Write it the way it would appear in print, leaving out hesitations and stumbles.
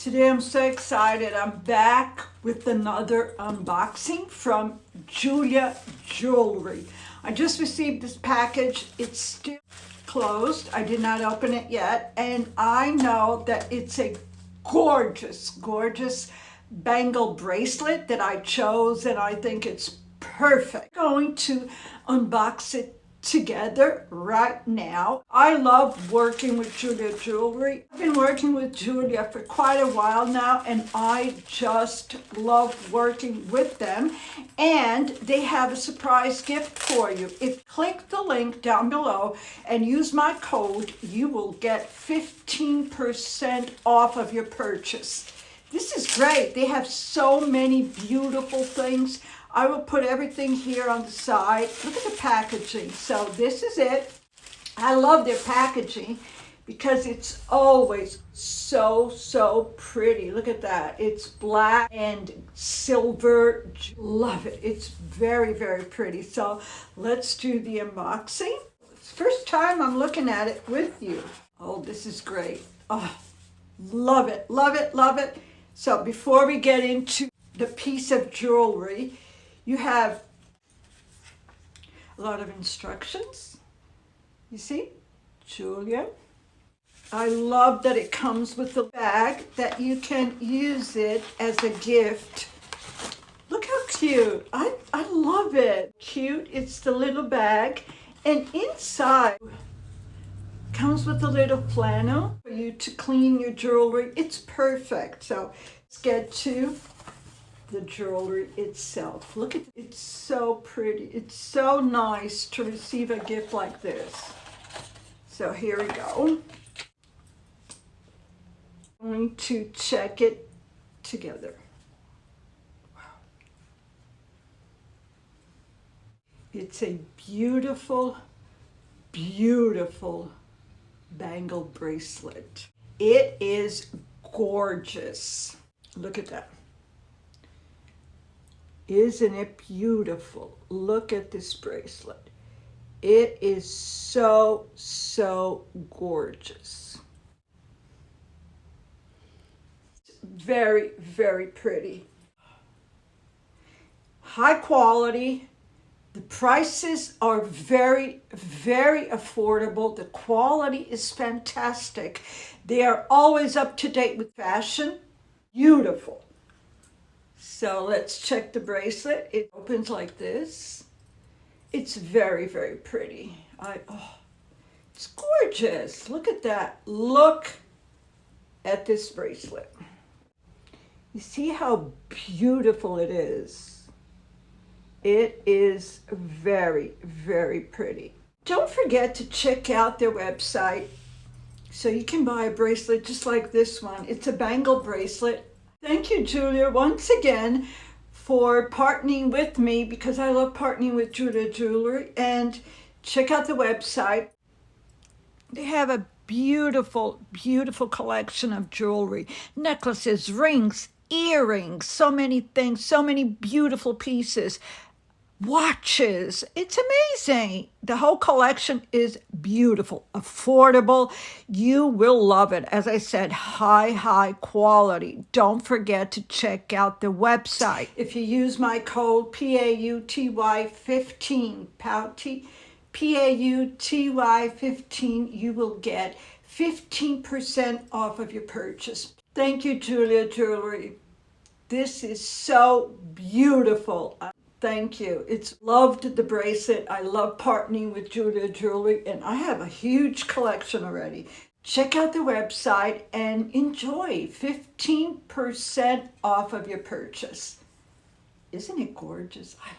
Today I'm so excited. I'm back with another unboxing from Jeulia Jewelry. I just received this package. It's still closed. I did not open it yet. And I know that it's a gorgeous, gorgeous bangle bracelet that I chose, and I think it's perfect. I'm going to unbox it together right now. I love working with Jeulia Jewelry. I've been working with Jeulia for quite a while now, and I just love working with them. And they have a surprise gift for you. If you click the link down below and use my code, you will get 15% off of your purchase. This is great. They have so many beautiful things. I will put everything here on the side. Look at the packaging. So this is it. I love their packaging because it's always so pretty. Look at that. It's black and silver. Love it. It's very pretty. So let's do the unboxing. It's the first time I'm looking at it with you. Oh, this is great. Oh, love it, love it, love it. So before we get into the piece of jewelry, you have a lot of instructions. You see, Jeulia. I love that it comes with a bag that you can use it as a gift. Look how cute. I love it. Cute. It's the little bag. And inside comes with a little flannel for you to clean your jewelry. It's perfect. So let's get to the jewelry itself. Look at it. It's so pretty. It's so nice to receive a gift like this. So here we go. I'm going to check it together. Wow. It's a beautiful bangle bracelet. It is gorgeous. Look at that. Isn't it beautiful? Look at this bracelet. It is so gorgeous. Very pretty. High quality. The prices are very affordable. The quality is fantastic. They are always up to date with fashion. Beautiful. So let's check the bracelet. It opens like this. It's very pretty. It's gorgeous. Look at that. Look at this bracelet. You see how beautiful it is? It is very pretty. Don't forget to check out their website so you can buy a bracelet just like this one. It's a bangle bracelet. Thank you, Jeulia, once again for partnering with me, because I love partnering with Jeulia Jewelry. And check out the website. They have a beautiful collection of jewelry, necklaces, rings, earrings, so many things, so many beautiful pieces. Watches. It's amazing. The whole collection is beautiful, affordable. You will love it. As I said, high quality. Don't forget to check out the website. If you use my code PAUTY15, PAUTY15, you will get 15% off of your purchase. Thank you, Jeulia Jewelry. This is so beautiful. Thank you. It's loved the bracelet. I love partnering with Jeulia Jewelry, and I have a huge collection already. Check out the website and enjoy 15% off of your purchase. Isn't it gorgeous? I